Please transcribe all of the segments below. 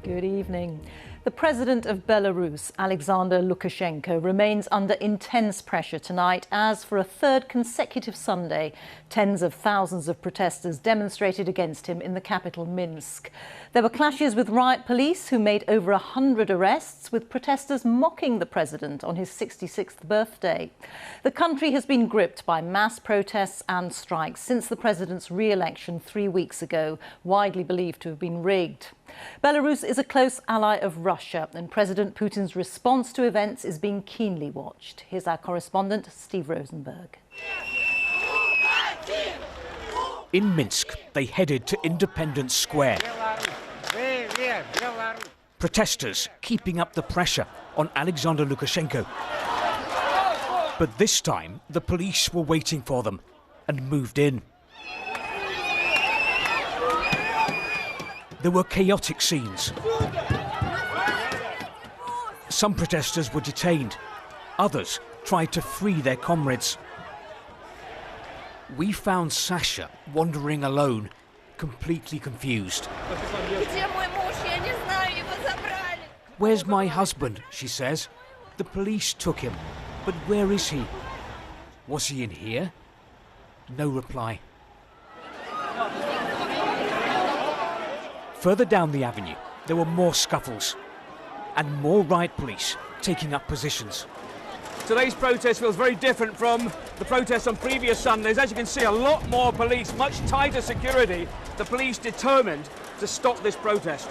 Good evening. The president of Belarus, Alexander Lukashenko, remains under intense pressure tonight as, for a third consecutive Sunday, tens of thousands of protesters demonstrated against him in the capital, Minsk. There were clashes with riot police who made over 100 arrests, with protesters mocking the president on his 66th birthday. The country has been gripped by mass protests and strikes since the president's re-election 3 weeks ago, widely believed to have been rigged. Belarus is a close ally of Russia, and President Putin's response to events is being keenly watched. Here's our correspondent, Steve Rosenberg. In Minsk, they headed to Independence Square. Protesters keeping up the pressure on Alexander Lukashenko. But this time, the police were waiting for them and moved in. There were chaotic scenes. Some protesters were detained. Others tried to free their comrades. We found Sasha wandering alone, completely confused. "Where's my husband?" she says. "The police took him. But where is he? Was he in here?" No reply. Further down the avenue, there were more scuffles and more riot police taking up positions. Today's protest feels very different from the protests on previous Sundays. As you can see, a lot more police, much tighter security. The police determined to stop this protest.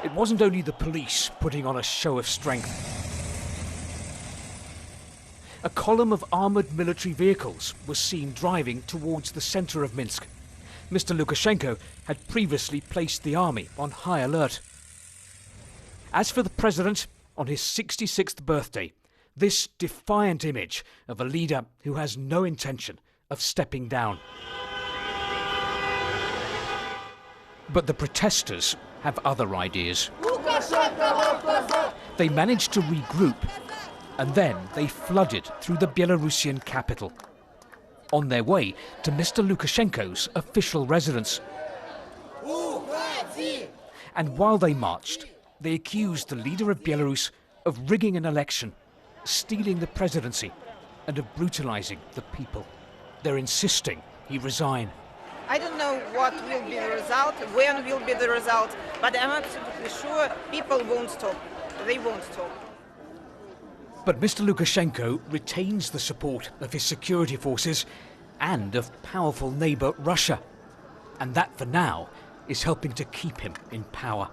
It wasn't only the police putting on a show of strength. A column of armoured military vehicles was seen driving towards the centre of Minsk. Mr. Lukashenko had previously placed the army on high alert. As for the president, on his 66th birthday, this defiant image of a leader who has no intention of stepping down. But the protesters have other ideas. They managed to regroup, and then they flooded through the Belarusian capital, on their way to Mr. Lukashenko's official residence. And while they marched, they accused the leader of Belarus of rigging an election, stealing the presidency, and of brutalizing the people. They're insisting he resign. I don't know what will be the result, when will be the result, but I'm absolutely sure people won't stop. They won't stop. But Mr. Lukashenko retains the support of his security forces and of powerful neighbour Russia. And that, for now, is helping to keep him in power.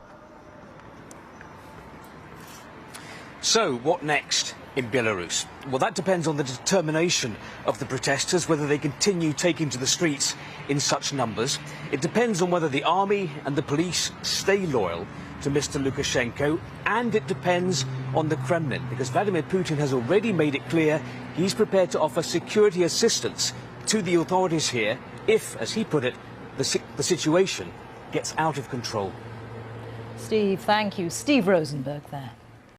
So, what next in Belarus? Well, that depends on the determination of the protesters, whether they continue taking to the streets in such numbers. It depends on whether the army and the police stay loyal to Mr. Lukashenko, and it depends on the Kremlin, because Vladimir Putin has already made it clear he's prepared to offer security assistance to the authorities here if, as he put it, the situation gets out of control. Steve, thank you. Steve Rosenberg there.